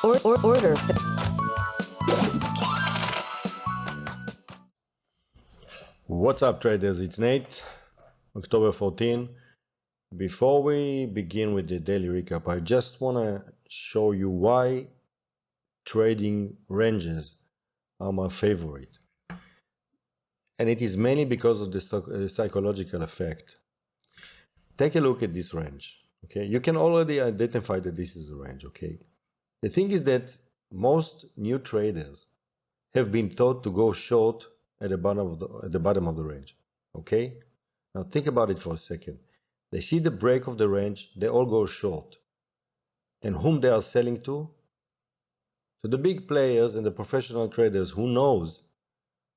Order. What's up, traders? It's Nate, October 14. Before we begin with the daily recap, I just want to show you why trading ranges are my favorite. And it is mainly because of the psychological effect. Take a look at this range. Okay, you can already identify that this is a range. Okay, the thing is that most new traders have been taught to go short at the bottom of the range. Okay, now think about it for a second. They see the break of the range, they all go short. And whom they are selling to? To the big players and the professional traders who knows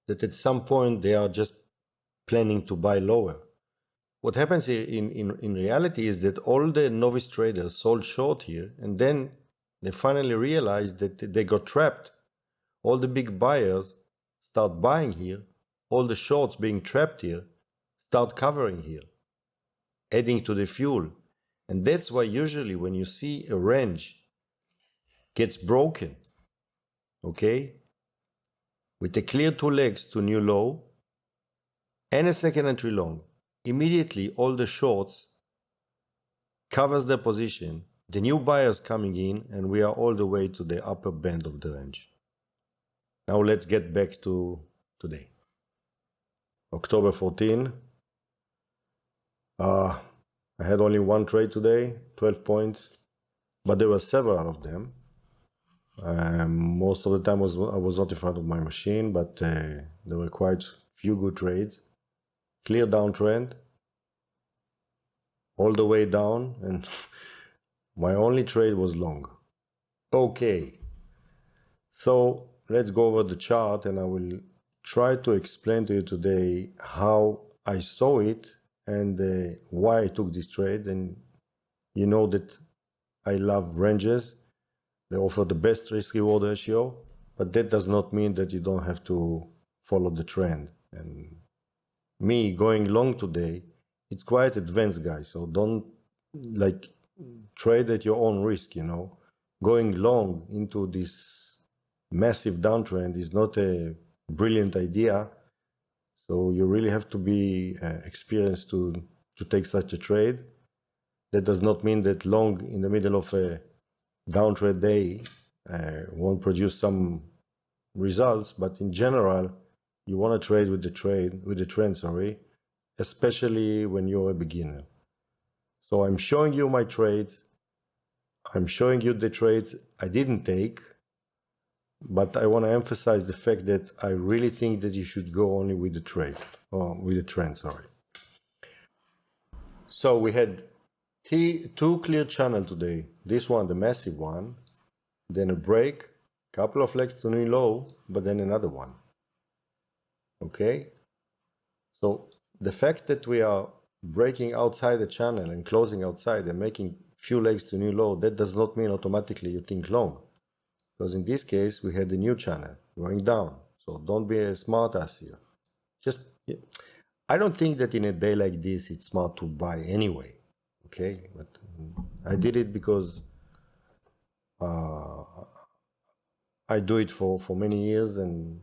that at some point they are just planning to buy lower. What happens here in reality is that all the novice traders sold short here, and then they finally realized that they got trapped. All the big buyers start buying here, all the shorts being trapped here start covering here, adding to the fuel. And that's why usually when you see a range gets broken, okay, with a clear two legs to new low and a second entry long, immediately all the shorts covers their position, the new buyers coming in, and we are all the way to the upper band of the range. Now let's get back to today. October 14. I had only one trade today, 12 points, but there were several of them. Most of the time I was not in front of my machine, but there were quite few good trades. Clear downtrend, all the way down, and my only trade was long. Okay, so let's go over the chart, and I will try to explain to you today how I saw it and why I took this trade. And you know that I love ranges. They offer the best risk-reward ratio, but that does not mean that you don't have to follow the trend. And me going long today, it's quite advanced, guys, so don't trade at your own risk, you know. Going long into this massive downtrend is not a brilliant idea, so you really have to be experienced to take such a trade. That does not mean that long in the middle of a downtrend day won't produce some results, but in general you want to trade with the trend, especially when you're a beginner. So I'm showing you my trades. I'm showing you the trades I didn't take, but I want to emphasize the fact that I really think that you should go only with the trend. So we had two clear channels today. This one, the massive one, then a break, couple of legs to new low, but then another one. Okay, so the fact that we are breaking outside the channel and closing outside and making few legs to new low, that does not mean automatically you think long, because in this case we had a new channel going down. So don't be a smart ass here. I don't think that in a day like this it's smart to buy anyway. Okay, but I did it because I do it for many years and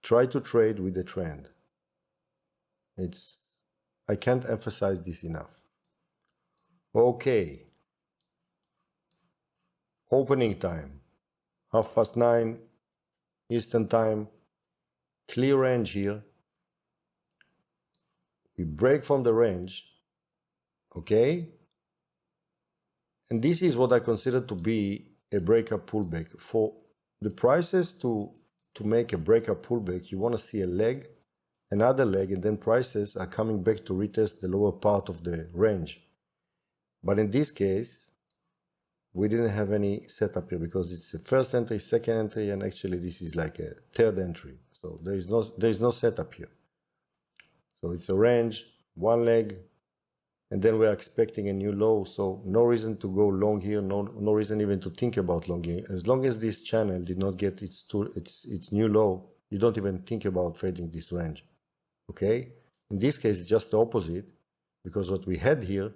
try to trade with the trend. I can't emphasize this enough. Okay, opening time, 9:30 Eastern time, clear range here. We break from the range, okay? And this is what I consider to be a breakup pullback. For the prices to make a breakup pullback, you want to see a leg, another leg, and then prices are coming back to retest the lower part of the range. But in this case, we didn't have any setup here because it's the first entry, second entry, and actually this is like a third entry. So there is no setup here. So it's a range, one leg, and then we're expecting a new low. So no reason to go long here, no reason even to think about long here. As long as this channel did not get its new low, you don't even think about fading this range. Okay? In this case, it's just the opposite, because what we had here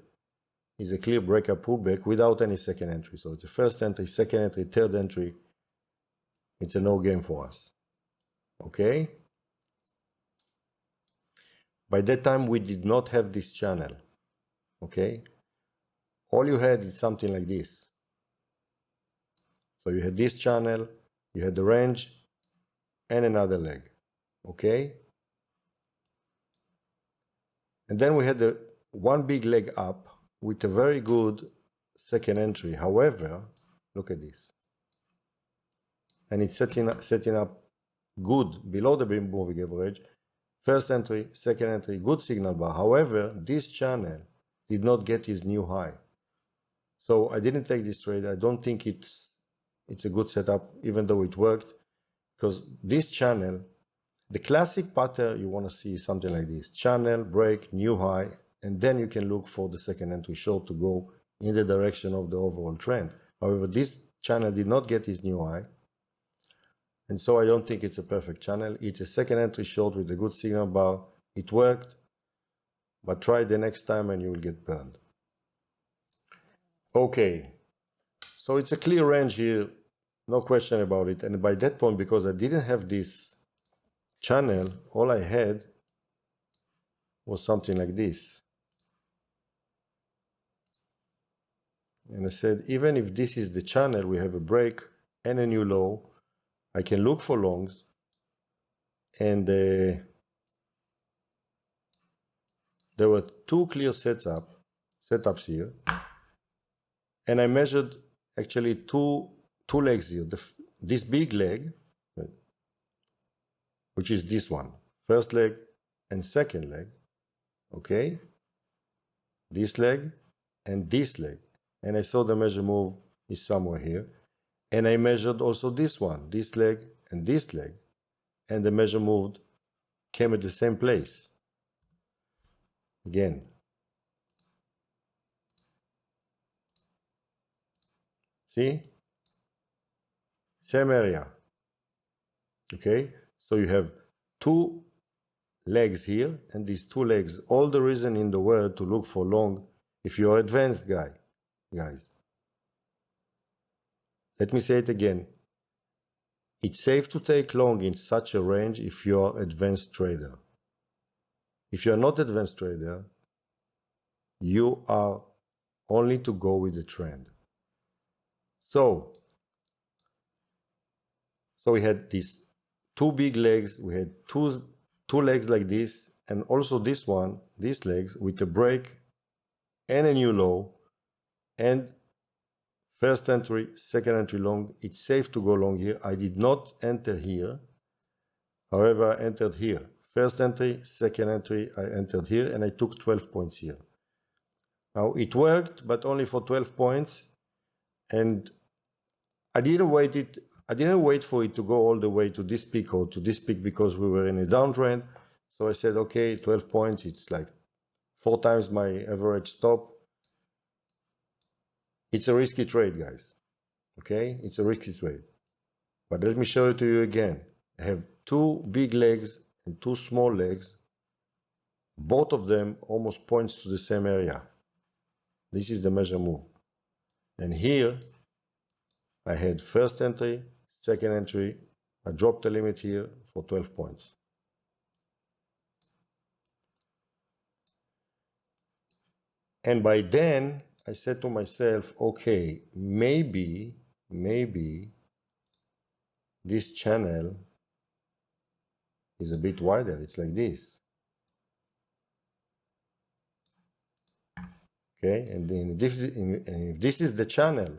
is a clear breakup pullback without any second entry. So it's a first entry, second entry, third entry. It's a no game for us. Okay? By that time, we did not have this channel. Okay? All you had is something like this. So you had this channel, you had the range, and another leg. Okay? And then we had the one big leg up with a very good second entry. However, look at this. And it's setting up good below the moving average. First entry, second entry, good signal bar. However, this channel did not get his new high. So I didn't take this trade. I don't think it's a good setup, even though it worked, because this channel, the classic pattern you want to see is something like this: channel, break, new high, and then you can look for the second entry short to go in the direction of the overall trend. However, this channel did not get his new high, and so I don't think it's a perfect channel. It's a second entry short with a good signal bar. It worked, but try the next time and you will get burned. Okay, so it's a clear range here, no question about it. And by that point, because I didn't have this channel, all I had was something like this. And I said, even if this is the channel, we have a break and a new low, I can look for longs. And there were two clear setups here. And I measured actually two legs here. This big leg, which is this one, first leg and second leg, okay? This leg and this leg. And I saw the measure move is somewhere here. And I measured also this one, this leg and this leg. And the measure moved, came at the same place. Again. See? Same area. Okay? So you have two legs here and these two legs. All the reason in the world to look for long if you're an advanced guys. Let me say it again. It's safe to take long in such a range if you're an advanced trader. If you're not an advanced trader, you are only to go with the trend. So we had these two big legs, we had two legs like this, and also this one, these legs, with a break and a new low, and first entry, second entry long. It's safe to go long here. I did not enter here. However, I entered here. First entry, second entry, I entered here, and I took 12 points here. Now, it worked, but only for 12 points, and I didn't wait for it to go all the way to this peak or to this peak because we were in a downtrend. So I said, okay, 12 points, it's like 4 times my average stop. It's a risky trade, guys. Okay, it's a risky trade. But let me show it to you again. I have two big legs and two small legs. Both of them almost points to the same area. This is the measure move. And here, I had first entry, second entry. I dropped the limit here for 12 points. And by then, I said to myself, okay, maybe this channel is a bit wider. It's like this. Okay, and then if this is the channel,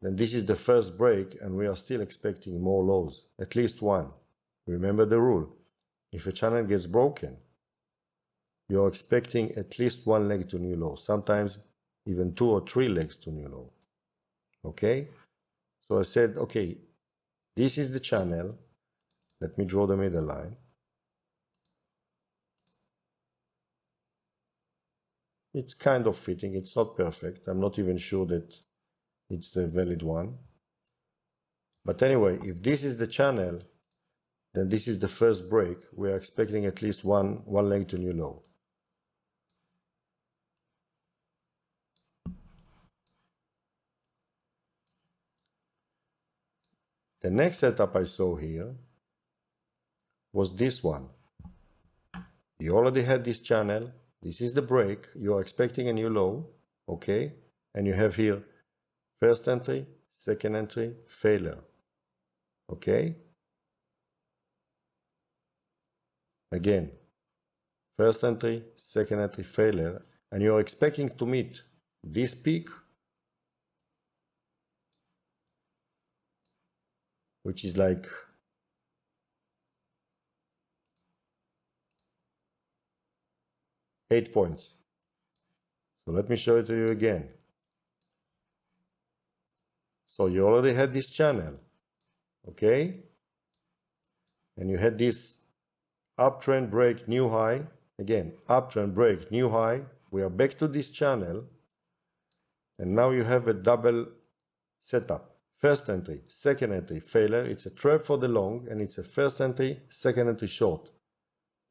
then this is the first break, and we are still expecting more lows, at least one. Remember the rule. If a channel gets broken, you're expecting at least one leg to new low, sometimes even 2 or 3 legs to new low. Okay? So I said, okay, this is the channel. Let me draw the middle line. It's kind of fitting. It's not perfect. I'm not even sure that it's the valid one. But anyway, if this is the channel, then this is the first break. We are expecting at least one leg to new low. The next setup I saw here was this one. You already had this channel. This is the break. You're expecting a new low, okay? And you have here first entry, second entry, failure, okay? Again, first entry, second entry, failure, and you're expecting to meet this peak, which is like eight points. So let me show it to you again. So you already had this channel, okay? And you had this uptrend break, new high. Again, uptrend break, new high. We are back to this channel. And now you have a double setup. First entry, second entry, failure. It's a trap for the long, and it's a first entry, second entry short.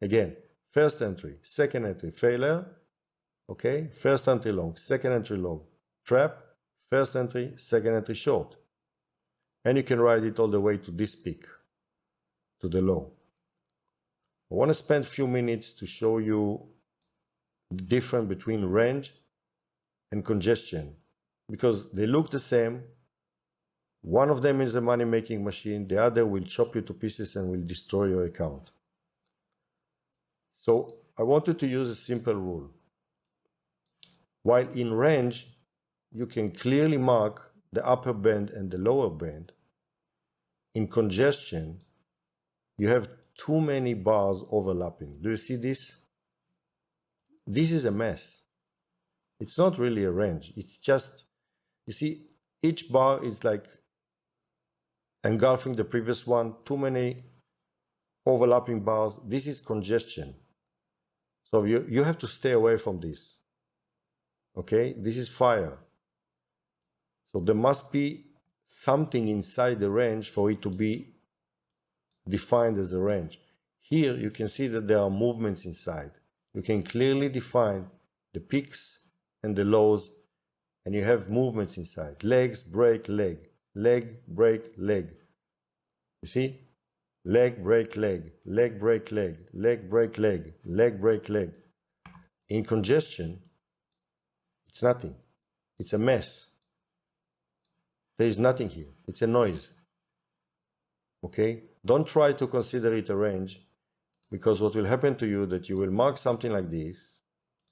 Again, first entry, second entry, failure. Okay, first entry long, second entry long, trap, first entry, second entry short. And you can ride it all the way to this peak, to the low. I want to spend a few minutes to show you the difference between range and congestion, because they look the same. One of them is a money-making machine, the other will chop you to pieces and will destroy your account. So I wanted to use a simple rule. While in range, you can clearly mark the upper band and the lower band, in congestion, you have too many bars overlapping. Do you see this? This is a mess. It's not really a range. It's just, you see, each bar is like engulfing the previous one, too many overlapping bars. This is congestion. So you have to stay away from this. Okay, this is fire. So there must be something inside the range for it to be defined as a range. Here you can see that there are movements inside. You can clearly define the peaks and the lows, and you have movements inside. Legs, break, leg, leg, break, leg. You see? Leg, break, leg, leg, break, leg, leg, break, leg, leg, break, leg. In congestion, it's nothing. It's a mess. There is nothing here. It's a noise. Okay? Don't try to consider it a range, because what will happen to you that you will mark something like this,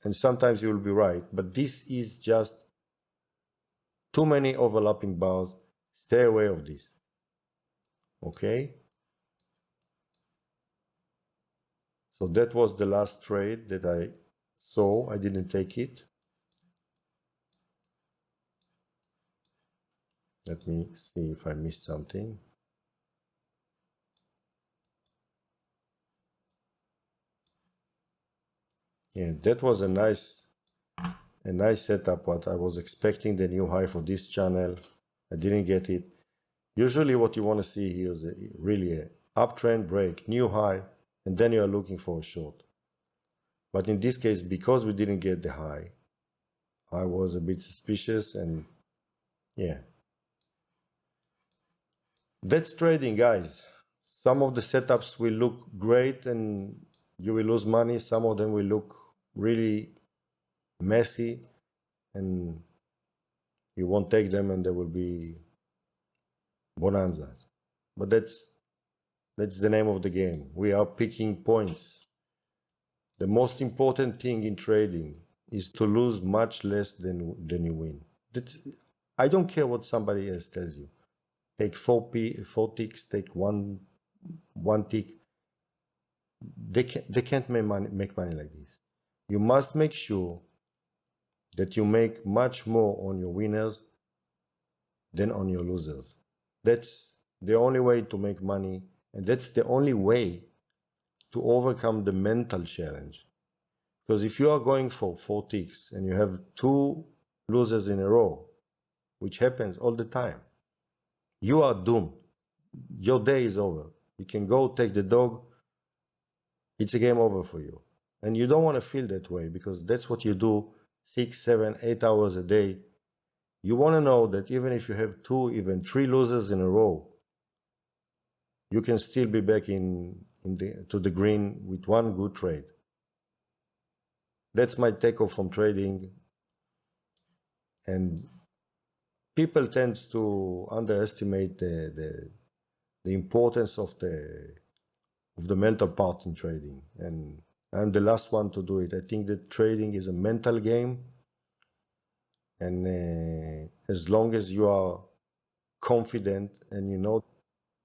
and sometimes you will be right, but this is just too many overlapping bars. Stay away of this. Okay? So that was the last trade that I saw. I didn't take it. Let me see if I missed something. Yeah, that was a nice setup. What I was expecting the new high for this channel. I didn't get it. Usually what you want to see here is really a uptrend break, new high, and then you are looking for a short. But in this case, because we didn't get the high, I was a bit suspicious, and yeah. That's trading, guys. Some of the setups will look great and you will lose money. Some of them will look really messy and you won't take them, and there will be bonanzas. But that's the name of the game. We are picking points. The most important thing in trading is to lose much less than you win. I don't care what somebody else tells you. Take four ticks, take one tick. They can't make money like this. You must make sure that you make much more on your winners than on your losers. That's the only way to make money, and that's the only way to overcome the mental challenge. Because if you are going for 4 ticks and you have 2 losers in a row, which happens all the time, you are doomed. Your day is over. You can go take the dog. It's a game over for you. And you don't want to feel that way, because that's what you do 6, 7, 8 hours a day. You want to know that even if you have 2, even 3 losers in a row, you can still be back to the green with one good trade. That's my takeoff from trading. And people tend to underestimate the importance of the mental part in trading. And I'm the last one to do it. I think that trading is a mental game. And as long as you are confident and you know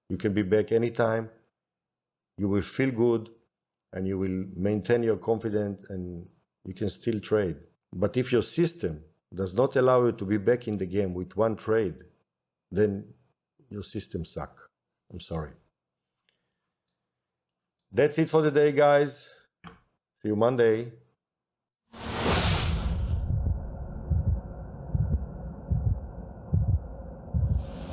you can be back anytime, you will feel good and you will maintain your confidence and you can still trade. But if your system does not allow you to be back in the game with one trade, then your system sucks. I'm sorry. That's it for the day, guys. See you Monday.